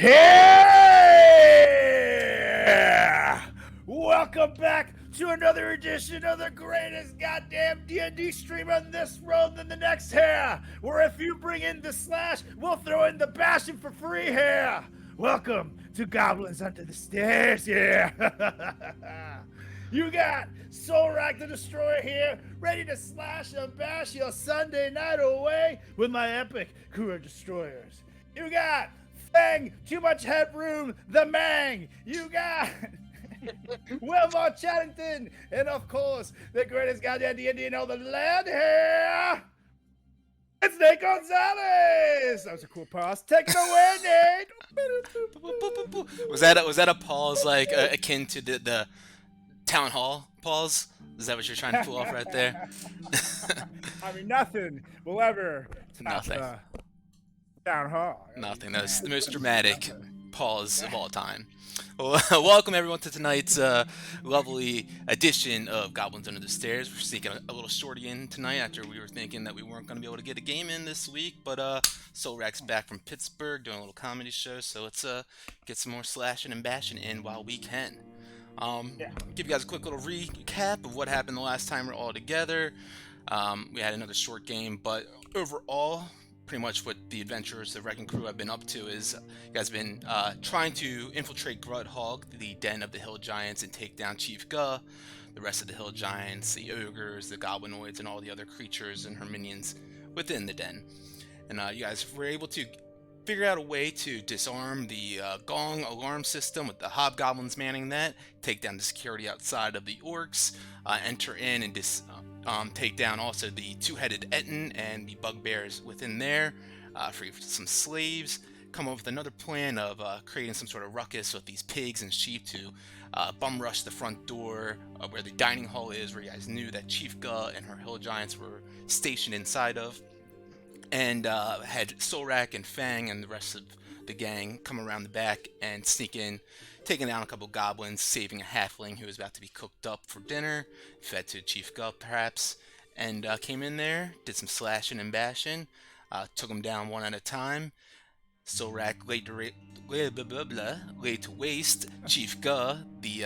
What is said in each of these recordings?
Yeah! Welcome back to another edition of the greatest goddamn D&D stream on this world than the next here, where if you bring in the slash, we'll throw in the bashing for free here. Welcome to Goblins Under the Stairs here. You got Solrak the Destroyer here, ready to slash and bash your Sunday night away with my epic crew of destroyers. You got Fang, Too Much Headroom, the Mang. You got Wilmore Chattington, and of course, the greatest goddamn D&D in all the land here. It's Nate Gonzalez. That was a cool pause. Take it away, Nate. Was that a pause like akin to the town hall pause? Is that what you're trying to pull off right there? I mean, nothing will ever top Nothing. Town hall. Nothing. That was the most dramatic pause of all time. Well, welcome everyone to tonight's lovely edition of Goblins Under the Stairs. We're sneaking a little shorty in tonight after we were thinking that we weren't going to be able to get a game in this week, but Solrak's back from Pittsburgh doing a little comedy show, so let's get some more slashing and bashing in while we can. Give you guys a quick little recap of what happened the last time we were all together. We had another short game, but overall, pretty much what the adventurers, the Wrecking Crew, have been up to is you guys have been trying to infiltrate Grudhog, the den of the Hill Giants, and take down Chief Guh, the rest of the Hill Giants, the ogres, the goblinoids, and all the other creatures and her minions within the den. And you guys were able to figure out a way to disarm the gong alarm system with the hobgoblins manning that, take down the security outside of the orcs, enter in and take down also the two-headed Etten and the bugbears within there, free some slaves, come up with another plan of creating some sort of ruckus with these pigs and sheep to bum rush the front door where the dining hall is, where you guys knew that Chief Guh and her hill giants were stationed inside of, and had Solrak and Fang and the rest of the gang come around the back and sneak in, taking down a couple goblins, saving a halfling who was about to be cooked up for dinner, fed to Chief Guh perhaps, and came in there, did some slashing and bashing, took them down one at a time. Solrak laid to waste Chief Guh, the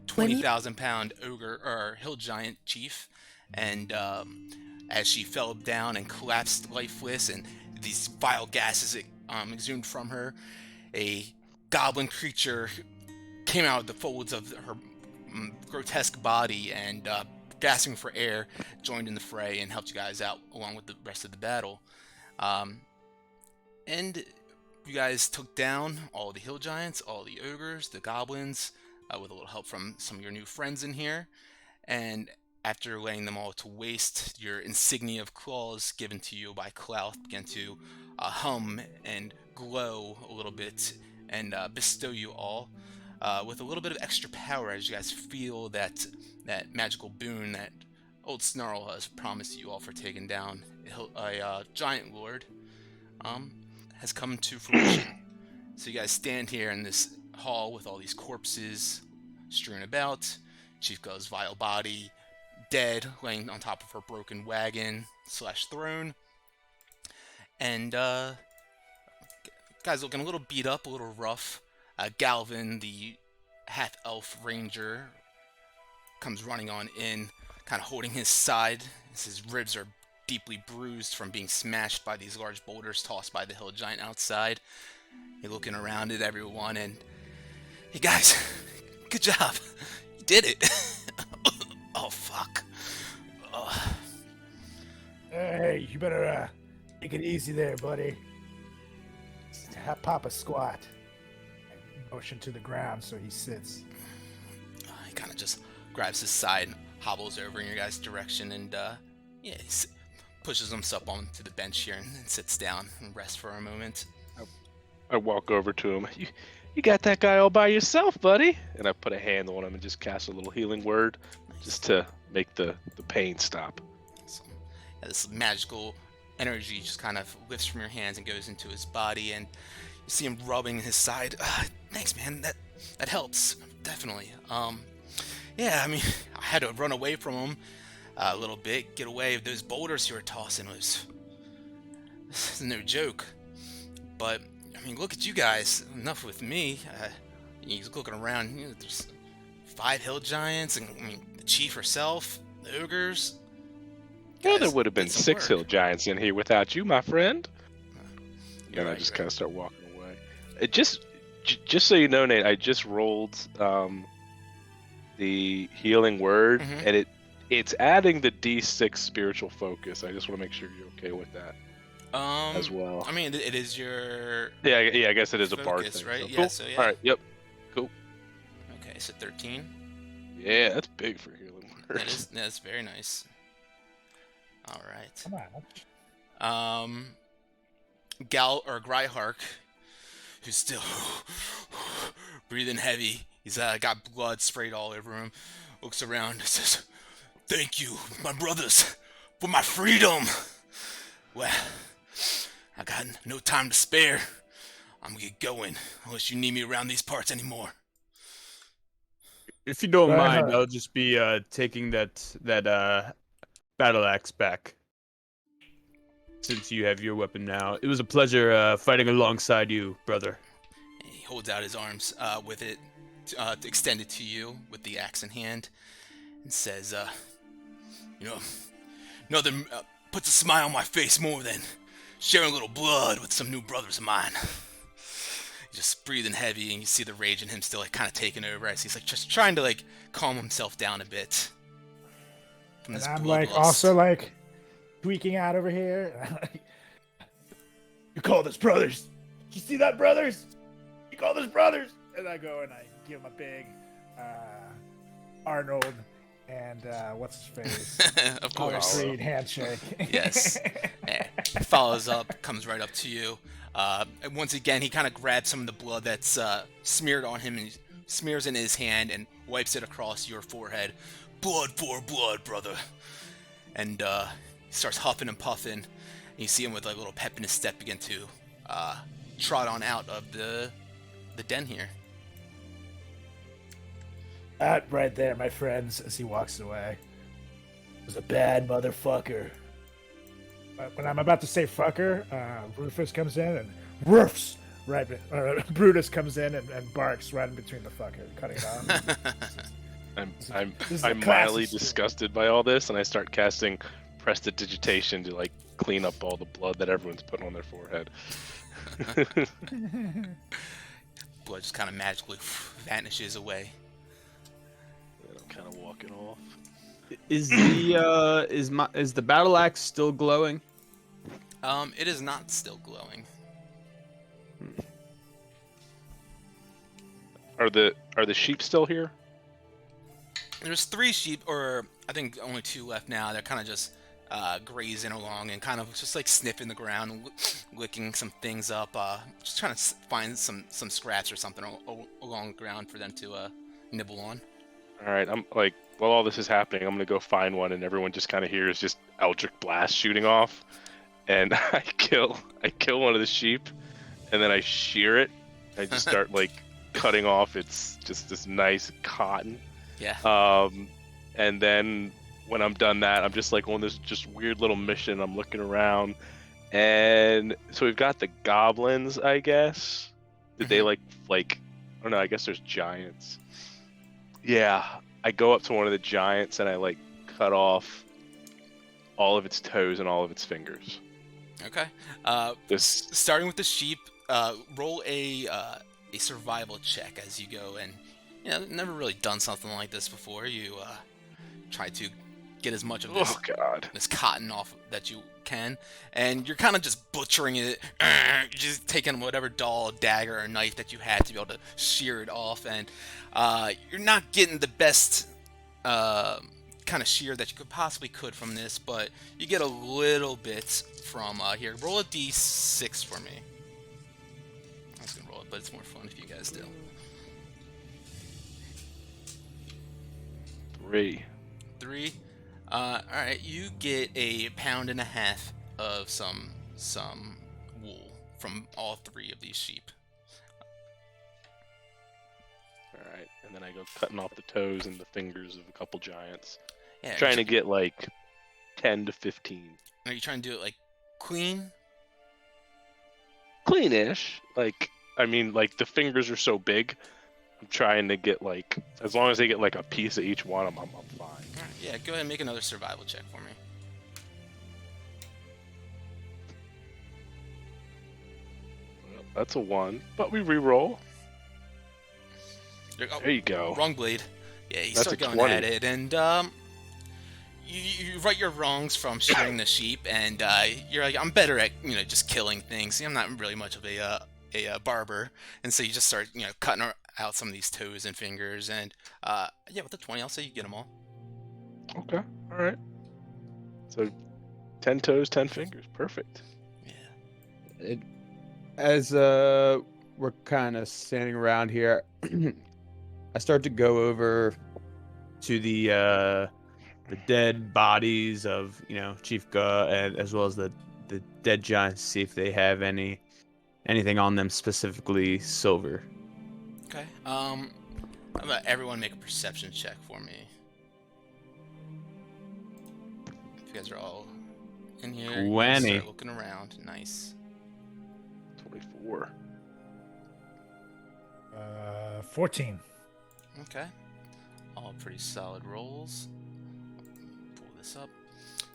20,000-pound ogre or hill giant chief, and as she fell down and collapsed lifeless, and these vile gases exhumed from her, a goblin creature came out of the folds of her grotesque body and, gasping for air, joined in the fray and helped you guys out along with the rest of the battle. And you guys took down all the hill giants, all the ogres, the goblins, with a little help from some of your new friends in here. And after laying them all to waste, your insignia of claws given to you by Clouth began to hum and glow a little bit and bestow you all with a little bit of extra power as you guys feel that magical boon that old Snarl has promised you all for taking down a giant lord has come to fruition. So you guys stand here in this hall with all these corpses strewn about, Chief Guh's vile body dead, laying on top of her broken wagon / throne, and guys looking a little beat up, a little rough. Galvin, the half-elf ranger, comes running on in, kind of holding his side, as his ribs are deeply bruised from being smashed by these large boulders tossed by the hill giant outside. You're looking around at everyone, and hey guys, good job, you did it. Oh, fuck. Oh. Hey, you better take it easy there, buddy. Pop a squat. Motion to the ground so he sits. He kind of just grabs his side and hobbles over in your guys' direction, and he pushes himself onto the bench here and sits down and rests for a moment. I walk over to him. You got that guy all by yourself, buddy? And I put a hand on him and just cast a little healing word, just to make the pain stop. So, this magical energy just kind of lifts from your hands and goes into his body, and you see him rubbing his side. Thanks, man. That helps definitely. Yeah, I mean, I had to run away from him a little bit, get away. Those boulders you were tossing was no joke. But I mean, look at you guys. Enough with me. He's looking around. You know, there's 5 hill giants, and I mean, the chief herself, the ogres. Well, there Guys, would have been did some 6 work. hill giants in here without you, my friend. You're And I right, just you're kind right. of start walking away. It just so you know, Nate, I just rolled the healing word, Mm-hmm. and it's adding the D6 spiritual focus. I just want to make sure you're okay with that as well. I mean, it is your Yeah, I guess it is a bard focus, thing. right? So Yeah, cool. so All yeah. right. Yep. Cool. Okay, so 13. Yeah, that's big for healing word. That's very nice. All right. Come on. Gal or Gryhark, who's still breathing heavy. He's got blood sprayed all over him. Looks around and says, "Thank you, my brothers, for my freedom. Well, I got no time to spare. I'm gonna get going, unless you need me around these parts anymore." If you don't Right, mind, huh? I'll just be taking that battle axe back. Since you have your weapon now, it was a pleasure fighting alongside you, brother. And he holds out his arms with it extended to you with the axe in hand and says, you know, nothing puts a smile on my face more than sharing a little blood with some new brothers of mine. He's just breathing heavy, and you see the rage in him still like kind of taking over as he's like just trying to like calm himself down a bit from And this I'm like bloodlust. also like tweaking out over here. You call this brothers? You see that, brothers? You call this brothers? And I go and I give him a big Arnold and what's his face? Of Color course. Street handshake. Yes. Yeah. Follows up, comes right up to you. And once again, he kind of grabs some of the blood that's smeared on him and smears in his hand and wipes it across your forehead. Blood for blood, brother. And he starts huffing and puffing. And you see him with like a little pep in his step begin to trot on out of the den here. That right there, my friends, as he walks away, was a bad motherfucker. But when I'm about to say fucker, Rufus comes in and roofs right. Brutus comes in and barks right in between the fucker, cutting it off. This is a I'm classic mildly shit. disgusted by all this, and I start casting prestidigitation to like clean up all the blood that everyone's putting on their forehead. Blood just kind of magically vanishes away. And I'm kind of walking off. Is the is the battle axe still glowing? It is not still glowing. Are the sheep still here? There's 3 sheep, or I think only 2 left now. They're kind of just grazing along and kind of just like sniffing the ground, and licking some things up. Just trying to find some scraps or something along the ground for them to nibble on. All right, I'm like, while all this is happening, I'm gonna go find one, and everyone just kind of hears just eldritch blast shooting off, and I kill one of the sheep, and then I shear it. I just start like cutting off its just this nice cotton. Yeah. And then when I'm done that, I'm just like on this just weird little mission. I'm looking around, and so we've got the goblins, I guess. Did they like I don't know, I guess there's giants. Yeah, I go up to one of the giants and I like cut off all of its toes and all of its fingers. Okay. This Starting with the sheep, roll a survival check as you go, and you know, never really done something like this before. You try to get as much of this oh god. this cotton off that you can, and you're kind of just butchering it. You're just taking whatever dull dagger or knife that you had to be able to shear it off, and you're not getting the best kind of shear that you possibly could from this, but you get a little bit from here. Roll a d6 for me. I was gonna roll it, but it's more fun if you guys do. 3. 3. Alright, you get 1.5 pounds of some wool from all 3 of these sheep. Alright, and then I go cutting off the toes and the fingers of a couple giants. Yeah, Trying to get like 10 to 15. Are you trying to do it like clean? cleanish. Like, I mean, like the fingers are so big. I'm trying to get like, as long as they get like a piece of each one, I'm fine. Alright, yeah, go ahead and make another survival check for me. That's a 1, but we re-roll. Oh, There you go. wrong blade. Yeah, you That's start a going 20. at it, and you right your wrongs from shearing the sheep, and you're like, I'm better at just killing things. I'm not really much of a barber, and so you just start cutting out some of these toes and fingers, and yeah, with the 20, I'll say you get them all. Okay, all right. So 10 toes, 10 fingers, perfect. Yeah. As we're kind of standing around here, I start to go over to the dead bodies of Chief Ga, and as well as the dead giants, see if they have anything on them, specifically silver. Okay. How about everyone make a perception check for me? If you guys are all in here, you can 20. start looking around. Nice. 24. 14. Okay. All pretty solid rolls. Pull this up.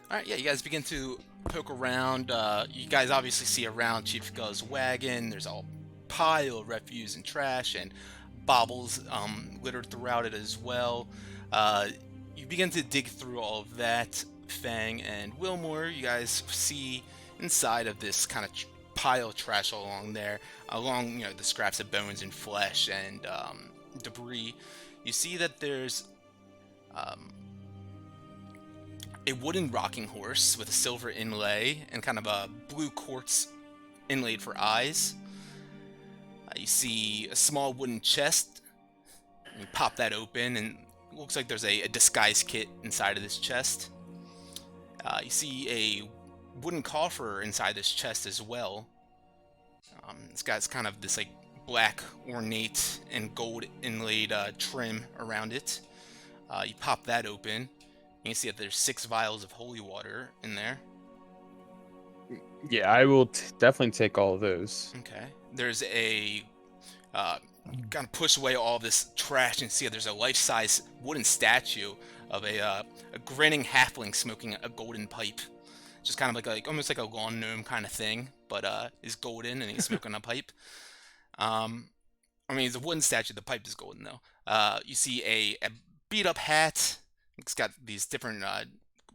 Alright, yeah, you guys begin to poke around. You guys obviously see around Chief Ga's wagon. There's a pile of refuse and trash and baubles littered throughout it as well. You begin to dig through all of that. Fang and Wilmore, you guys see inside of this kind of pile of trash along there, along the scraps of bones and flesh and debris. You see that there's a wooden rocking horse with a silver inlay and kind of a blue quartz inlaid for eyes. You see a small wooden chest. You pop that open and it looks like there's a disguise kit inside of this chest. You see a wooden coffer inside this chest as well. It's got kind of this like black ornate and gold inlaid trim around it. You pop that open. You can see that there's 6 vials of holy water in there. Yeah, I will definitely take all of those. Okay. There's a kind of push away all this trash and see that there's a life-size wooden statue of a grinning halfling smoking a golden pipe. Just kind of like almost like a lawn gnome kind of thing, but is golden and he's smoking a pipe. I mean, it's a wooden statue. The pipe is golden though. You see a beat-up hat. It's got these different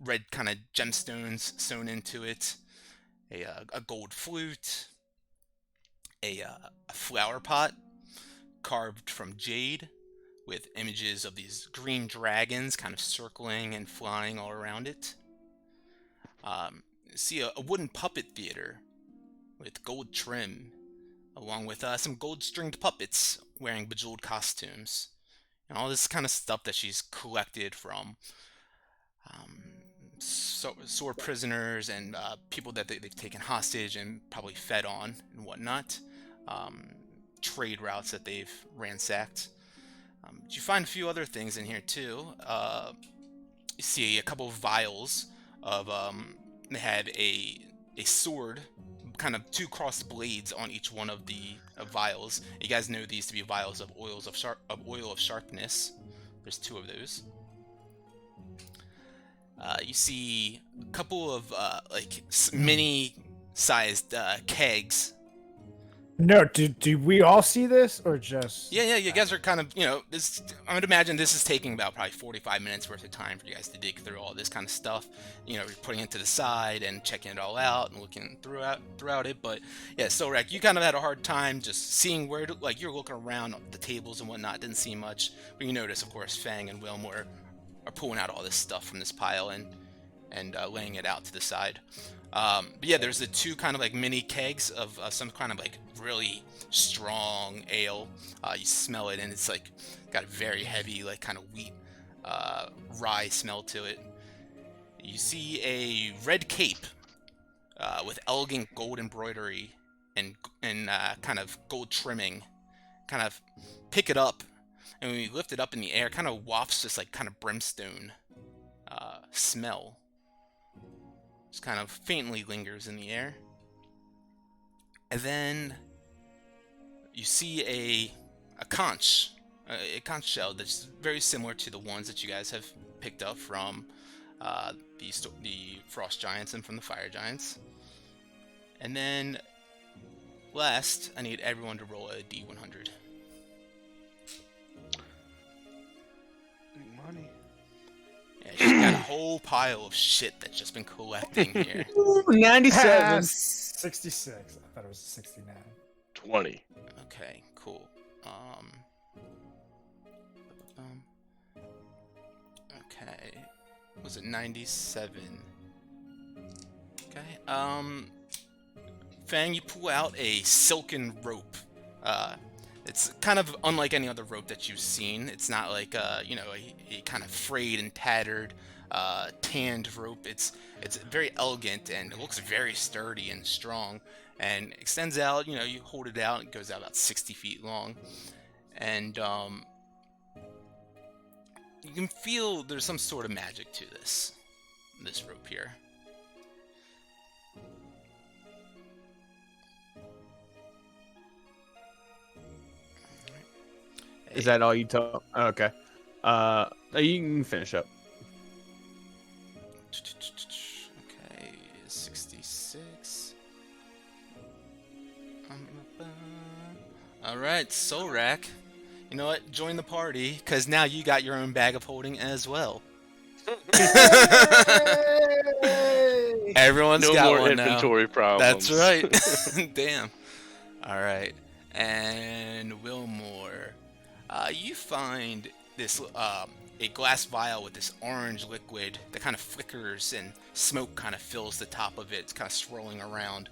red kind of gemstones sewn into it. A gold flute. A flower pot carved from jade with images of these green dragons kind of circling and flying all around it. See a wooden puppet theater with gold trim, along with some gold stringed puppets wearing bejeweled costumes. And all this kind of stuff that she's collected from sore prisoners and people that they've taken hostage and probably fed on and whatnot. Trade routes that they've ransacked. You find a few other things in here too. You see a couple of vials of they had a sword, kind of 2 crossed blades on each one of the vials. You guys know these to be vials of oil of sharpness. There's 2 of those. You see a couple of like mini-sized kegs. No, do we all see this or just? Yeah, you guys are kind of, this. I would imagine this is taking about probably 45 minutes worth of time for you guys to dig through all this kind of stuff. You're putting it to the side and checking it all out and looking throughout it. But yeah, so Rek, you kind of had a hard time just seeing where, you're looking around the tables and whatnot, didn't see much. But you notice, of course, Fang and Wilmore are pulling out all this stuff from this pile and laying it out to the side. But yeah, there's the 2 kind of like mini kegs of some kind of like really strong ale. You smell it and it's like got a very heavy like kind of wheat rye smell to it. You see a red cape with elegant gold embroidery and kind of gold trimming. Kind of pick it up, and when you lift it up in the air, kind of wafts this like kind of brimstone smell. Just kind of faintly lingers in the air. And then you see a conch shell that's very similar to the ones that you guys have picked up from the frost giants and from the fire giants. And then last, I need everyone to roll a d100. Big money. Yeah, she's got a whole pile of shit that's just been collecting here. Ooh, 97. 66. I thought it was 69. 20. Okay, cool. Okay, was it 97? Okay. Fang, you pull out a silken rope. It's kind of unlike any other rope that you've seen. It's not like a kind of frayed and tattered, tanned rope. It's very elegant and it looks very sturdy and strong, and extends out. You hold it out, it goes out about 60 feet long, and you can feel there's some sort of magic to this rope here. Is that all you tell? Okay. You can finish up. Okay, 66. Alright, Solrak. You know what? Join the party, because now you got your own bag of holding as well. Everyone's No got more one now. inventory problems. That's right. Damn. Alright. And Wilmore. You find this a glass vial with this orange liquid that kind of flickers and smoke kind of fills the top of it. It's kind of swirling around.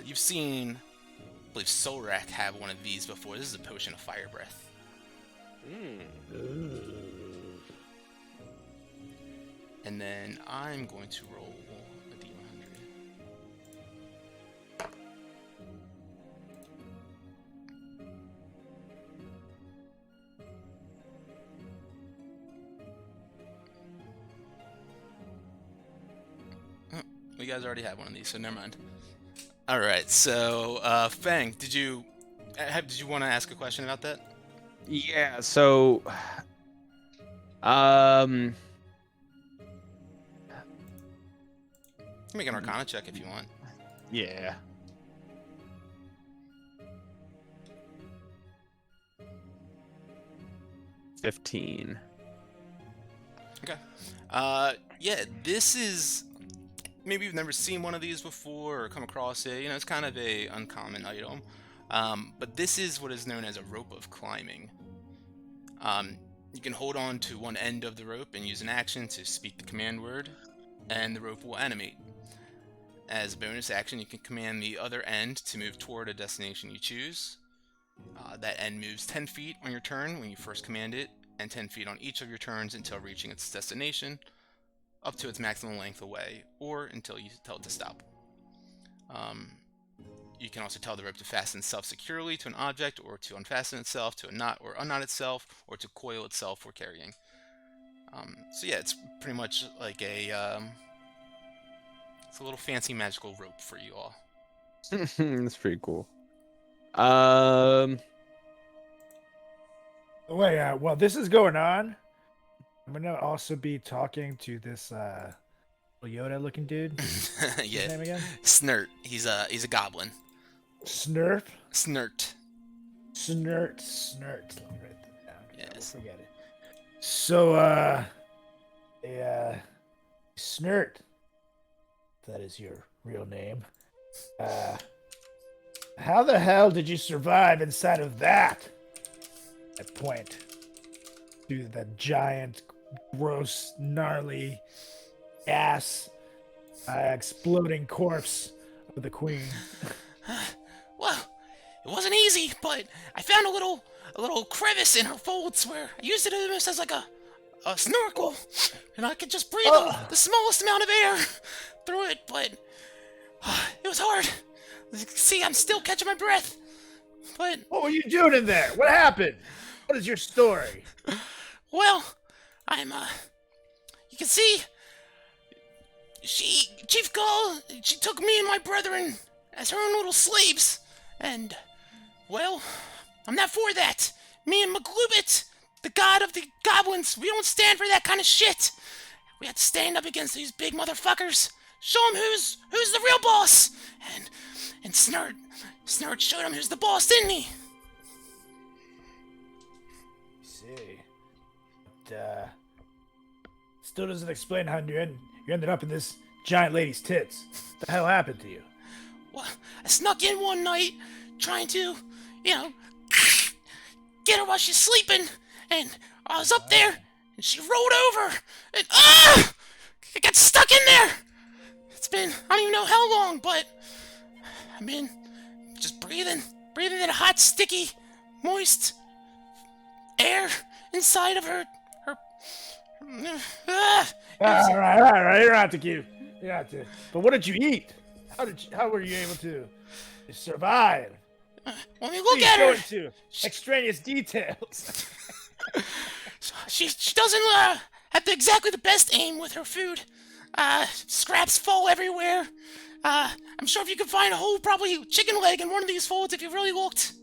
You've seen, I believe, Solrak have one of these before. This is a potion of fire breath. And then I'm going to roll a d100. You guys already have one of these, so never mind. All right, so Fang, did you want to ask a question about that? Yeah. So, You can make an Arcana check if you want. yeah. $15. Okay. Yeah, this is, maybe you've never seen one of these before or come across it. It's kind of a uncommon item. But this is what is known as a rope of climbing. You can hold on to one end of the rope and use an action to speak the command word, and the rope will animate. As a bonus action, you can command the other end to move toward a destination you choose. That end moves 10 feet on your turn when you first command it, and 10 feet on each of your turns until reaching its destination, up to its maximum length away, or until you tell it to stop. You can also tell the rope to fasten itself securely to an object, or to unfasten itself to a knot or unknot itself, or to coil itself for carrying. So yeah, it's pretty much like it's a little fancy magical rope for you all. That's pretty cool. Wait, while this is going on, I'm gonna also be talking to this Yoda-looking dude. What's Yeah, his name again? Snert. He's a goblin. Snurf? Snert. Snurt. Let me write that down. Yes. I will forget it. So, Snurt. That is your real name. How the hell did you survive inside of that? I point to the giant, gross, gnarly ass, exploding corpse of the queen. Well, it wasn't easy, but I found a little crevice in her folds where I used it almost as like a snorkel, and I could just breathe the smallest amount of air through it, but it was hard. See, I'm still catching my breath. But What were you doing in there? What happened? What is your story? well, I'm you can see Chief Gull, she took me and my brethren as her own little slaves. And, well, I'm not for that. Me and McGloobit, the god of the goblins, we don't stand for that kind of shit. We have to stand up against these big motherfuckers. Show them who's the real boss. And Snurt showed him who's the boss, didn't he? See. But, still doesn't explain how you ended up in this giant lady's tits. What the hell happened to you? Well, I snuck in one night, trying to, get her while she's sleeping, and I was up there, and she rolled over, and I got stuck in there. It's been, I don't even know how long, but I've been just breathing that hot, sticky, moist air inside of her. All right. You don't have to keep. You don't have to. But what did you eat? How were you able to survive? When we look Please at go her, into extraneous details. she doesn't have exactly the best aim with her food. Scraps fall everywhere. I'm sure if you could find a whole probably chicken leg in one of these folds if you really looked.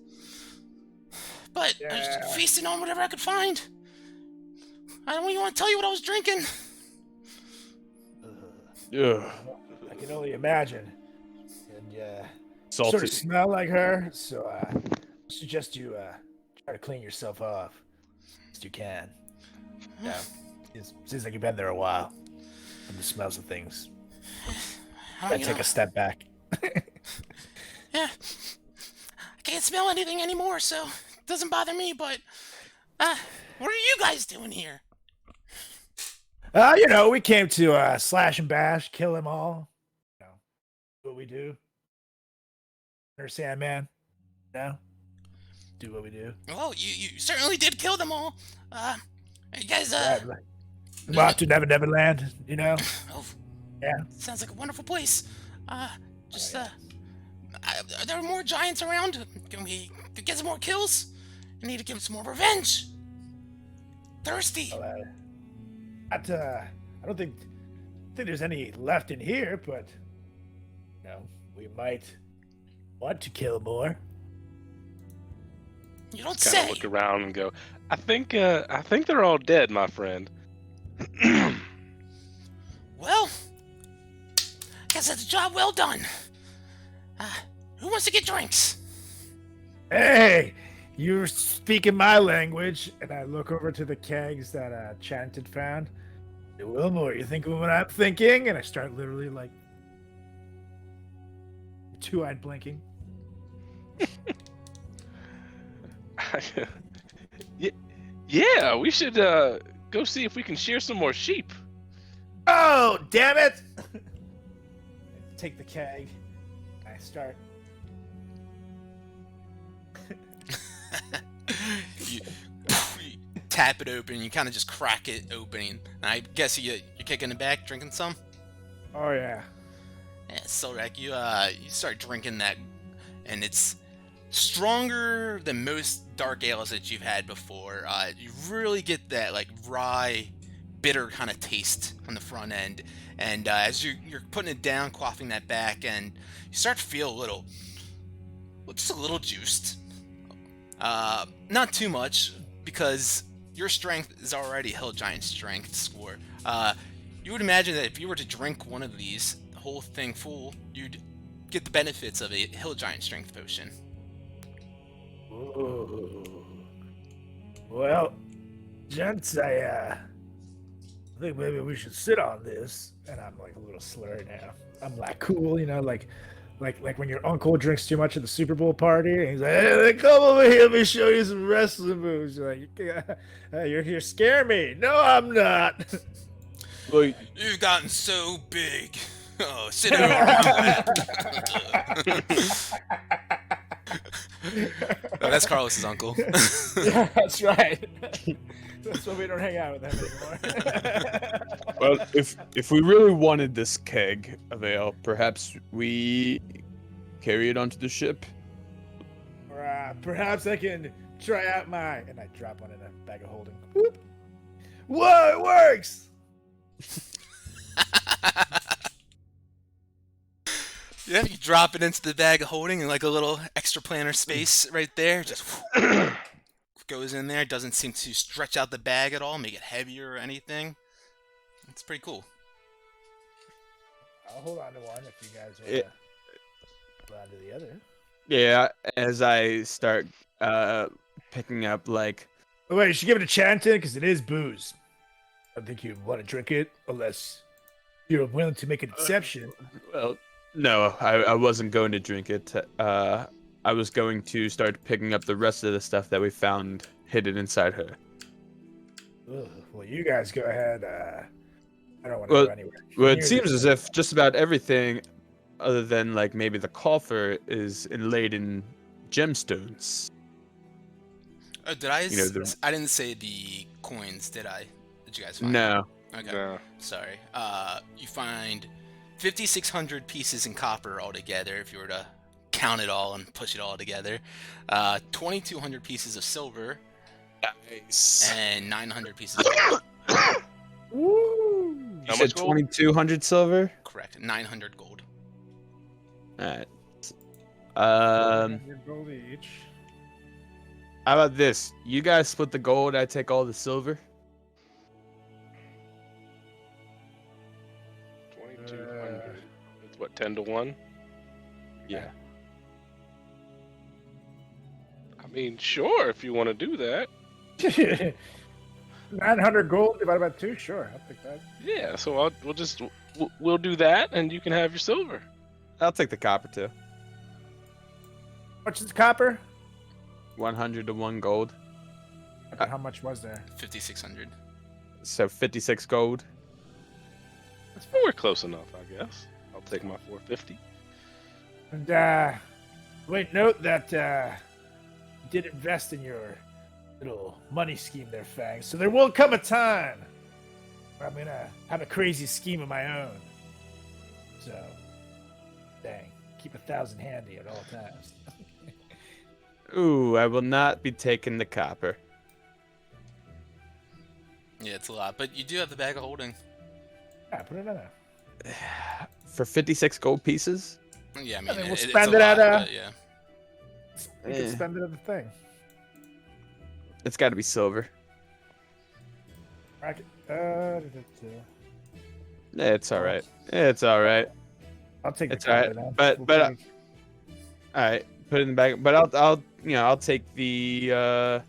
But I was just feasting on whatever I could find. I don't even want to tell you what I was drinking. Ugh. I can only imagine. And Salty. sort of smell like her, so I suggest you try to clean yourself off as you can. Yeah, it seems like you've been there a while. And the smells of things. I take a step back. Yeah, I can't smell anything anymore, so it doesn't bother me. But what are you guys doing here? We came to slash and bash, kill them all. What we do. Understand, man? Do what we do. Well, you certainly did kill them all. You guys Off to Never Never Land, Oh, Yeah. sounds like a wonderful place. Are there more giants around? Can we get some more kills? I need to give some more revenge. Thirsty. Well, I don't think there's any left in here, but we might want to kill more. You don't Kind say. of look around and go, I think they're all dead, my friend. Well, guess that's a job well done. Who wants to get drinks? Hey, you're speaking my language, and I look over to the kegs that Chanted found. Hey, Wilmore, you thinking what I'm thinking? And I start literally like two-eyed blinking. Yeah, we should go see if we can shear some more sheep. Oh, damn it! I take the keg. I start. you tap it open. You kind of just crack it open. And I guess you're kicking it back, drinking some. Oh yeah. Yeah, so like you start drinking that, and it's stronger than most dark ales that you've had before. You really get that like rye, bitter kind of taste on the front end, and as you're putting it down, quaffing that back, and you start to feel just a little juiced. Not too much, because your strength is already Hill Giant strength score. You would imagine that if you were to drink one of these, the whole thing full, you'd get the benefits of a Hill Giant strength potion. Ooh. Well, gents, I think maybe we should sit on this. And I'm like a little slurred now. I'm like cool, like when your uncle drinks too much at the Super Bowl party, and he's like, "Hey, come over here, let me show you some wrestling moves." You're like, "You're here, scare me." No, I'm not. Well, you've gotten so big. Oh, sit over my lap. No, that's Carlos's uncle. Yeah, that's right. That's why we don't hang out with him anymore. Well, if we really wanted this keg of ale, perhaps we carry it onto the ship. Or perhaps I can try out and I drop one in a bag of holding. Whoop. Whoa, it works! Yeah, you drop it into the bag of holding and like a little extra planner space right there. Just goes in there. Doesn't seem to stretch out the bag at all, make it heavier or anything. It's pretty cool. I'll hold on to one if you guys want It, to hold on to the other. yeah, as I start picking up like Oh, wait, you should give it a Chanton because it is booze. I don't think you'd want to drink it unless you're willing to make an exception. well, no, I wasn't going to drink it. I was going to start picking up the rest of the stuff that we found hidden inside her. Ugh, well, you guys go ahead. I don't want to Well, go anywhere. Well, it near seems this as if just about everything, other than like maybe the coffer, is inlaid in gemstones. Did I? You know, I didn't say the coins, did I? Did you guys find? No. Okay. No. Sorry. You find 5,600 pieces in copper altogether, if you were to count it all and push it all together. 2,200 pieces of silver Nice. and 900 pieces of gold. Woo! You How said much gold? 2,200 silver. Correct. 900 gold. All right. 100 gold each. How about this? You guys split the gold. I take all the silver. 2,200. It's what, 10 to 1? Yeah. I mean, sure, if you want to do that. 900 gold divided by 2? Sure, I'll pick that. Yeah, so we'll do that, and you can have your silver. I'll take the copper too. Much is the copper? 100 to 1 gold. How much was there? 5,600. So 56 gold. We're close enough, I guess. I'll take my 450. And, wait, note that, you did invest in your little money scheme there, Fang. So there will come a time where I'm gonna have a crazy scheme of my own. So, dang, keep 1,000 handy at all times. Ooh, I will not be taking the copper. Yeah, it's a lot, but you do have the bag of holding. Yeah, put it in there. For 56 gold pieces? Yeah, I mean, then we'll it's spend a it at, lot, but yeah. You can spend it at the thing. It's got to be silver. Racket. It's all right. It's all right. I'll take the It's all right. copper then. But We'll but take- all right, put it in the bag. But I'll take the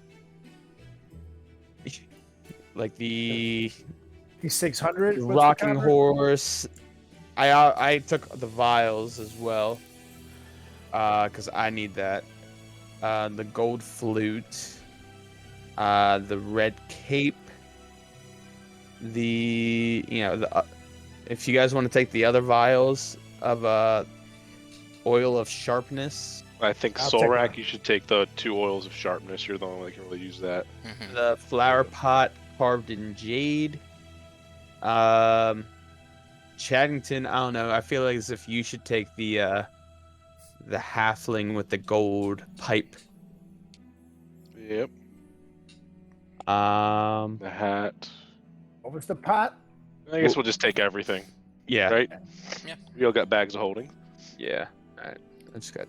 like the 600 rocking horse. I took the vials as well. Cuz I need that. The gold flute. The red cape. If you guys want to take the other vials of oil of sharpness, I think I'll take Solrak, one. you should take the 2 oils of sharpness. You're the only one that can really use that. Mhm. the flower pot carved in jade. Chaddington, I don't know. I feel like as if you should take the halfling with the gold pipe. Yep. The hat. What was the pot? I guess we'll just take everything, Yeah. right? Yeah. We all got bags of holding. Yeah. All right. I just got.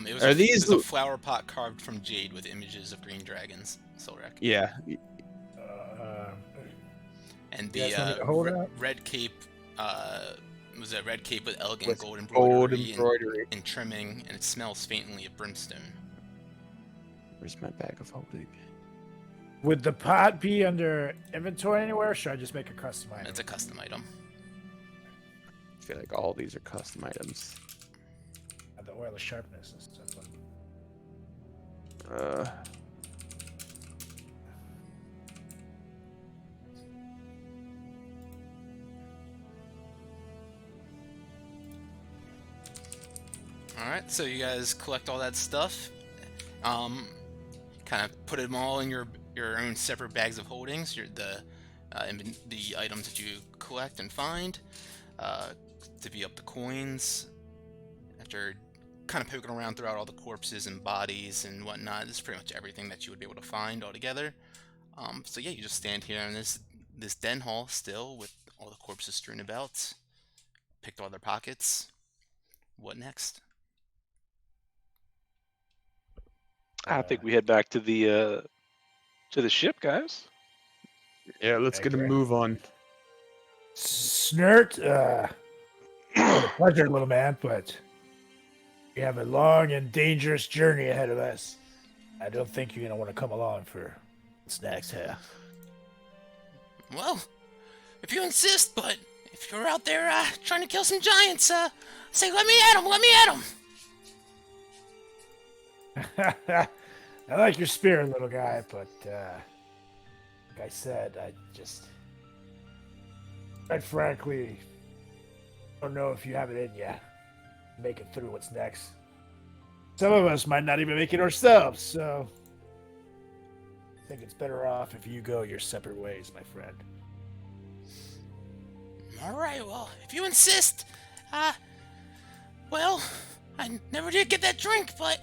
It was Are it these was a the- flower pot carved from jade with images of green dragons. Solrak. Yeah. And You the guys want me to hold it? red cape was a red cape with elegant With gold gold embroidery embroidery. and trimming, and it smells faintly of brimstone. Where's my bag of holding? Would the pot be under inventory anywhere? Or should I just make a custom item? It's a custom item. I feel like all these are custom items. The oil of sharpness and stuff. Alright, so you guys collect all that stuff. Kind of put them all in your own separate bags of holdings. The items that you collect and find. Divvy up the coins. After kind of poking around throughout all the corpses and bodies and whatnot, this is pretty much everything that you would be able to find all together. So yeah, you just stand here in this den hall still with all the corpses strewn about. picked all their pockets. What next? I think we head back to the ship, guys. Yeah, let's get a Okay. move on. Snert, been a pleasure, little man, but we have a long and dangerous journey ahead of us. I don't think you're gonna want to come along for what's next here. Well, if you insist, but if you're out there trying to kill some giants, say, let me at him, let me at him. I like your spirit, little guy, but like I said, I just, quite frankly, don't know if you have it in you. Make it through what's next. Some of us might not even make it ourselves, so I think it's better off if you go your separate ways, my friend. Alright, well, if you insist, well, I never did get that drink, but,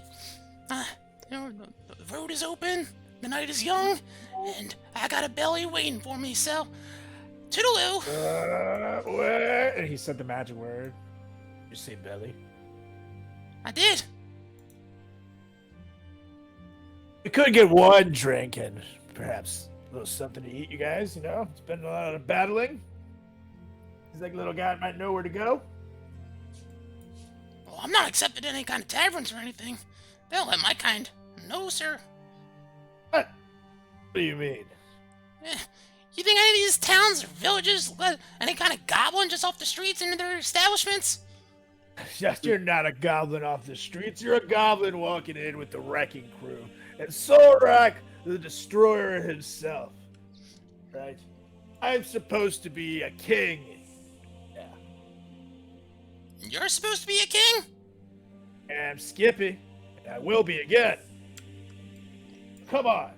you know, the road is open, the night is young, and I got a belly waiting for me, so, toodaloo! What? And he said the magic word. You say belly. I did. We could get one drink and perhaps a little something to eat, you guys. You know, it's been a lot of battling. He's like a little guy might know where to go. Well, I'm not accepted in any kind of taverns or anything. They don't let my kind. No, sir. What? What do you mean? You think any of these towns or villages let any kind of goblin just off the streets into their establishments? You're not a goblin off the streets. You're a goblin walking in with the wrecking crew. And Solrak, the destroyer himself. Right? I'm supposed to be a king. Yeah. You're supposed to be a king? And I'm Skippy. And I will be again. Come on.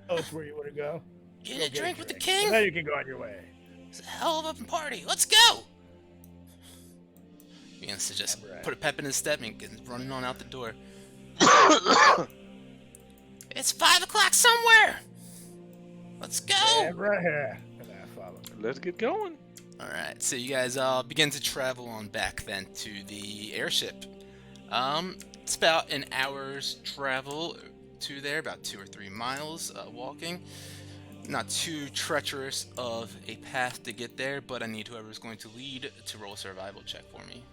Tell us where you want to go. Get Go a drink with the king? And then you can go on your way. It's a hell of a party. Let's go! He begins to just put a pep in his step and gets running on out the door. It's 5 o'clock somewhere! Let's go! Yeah, right here. And I follow. Let's get going. Alright, so you guys begin to travel on back then to the airship. It's about an hour's travel to there, about 2 or 3 miles walking. Not too treacherous of a path to get there, but I need whoever's going to lead to roll a survival check for me.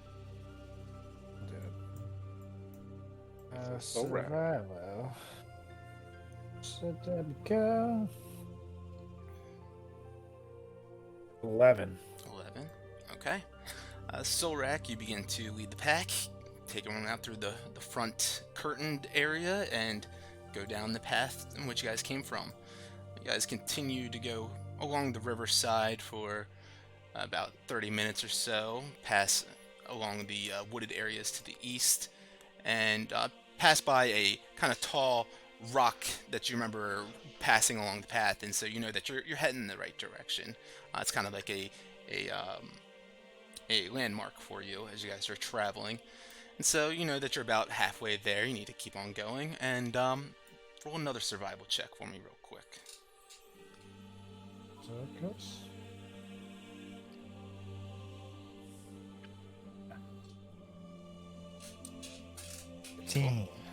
Survival. So there we go. 11. 11. Okay. Solrak, you begin to lead the pack, take everyone out through the front curtained area and go down the path in which you guys came from. You guys continue to go along the riverside for about 30 minutes or so, pass along the wooded areas to the east, and pass by a kind of tall rock that you remember passing along the path, and so you know that you're heading in the right direction. It's kind of like a landmark for you as you guys are traveling, and so you know that you're about halfway there. You need to keep on going, and roll another survival check for me real quick.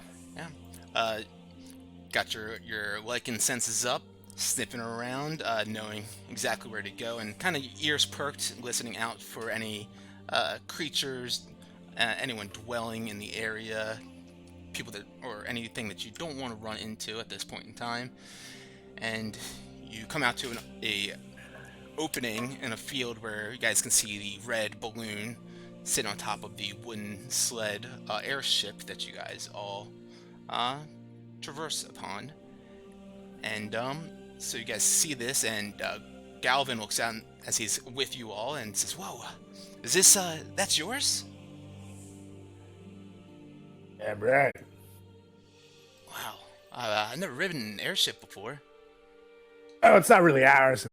Yeah. Got your lichen senses up, sniffing around, knowing exactly where to go, and kind of ears perked, listening out for any creatures, anyone dwelling in the area, people that or anything that you don't want to run into at this point in time. And you come out to a opening in a field where you guys can see the red balloon sitting on top of the wooden sled airship that you guys all traverse upon. And so you guys see this, and Galvin looks out as he's with you all and says, "Whoa, is this that's yours?" Damn right. Wow, I've never ridden an airship before. Oh, it's not really ours.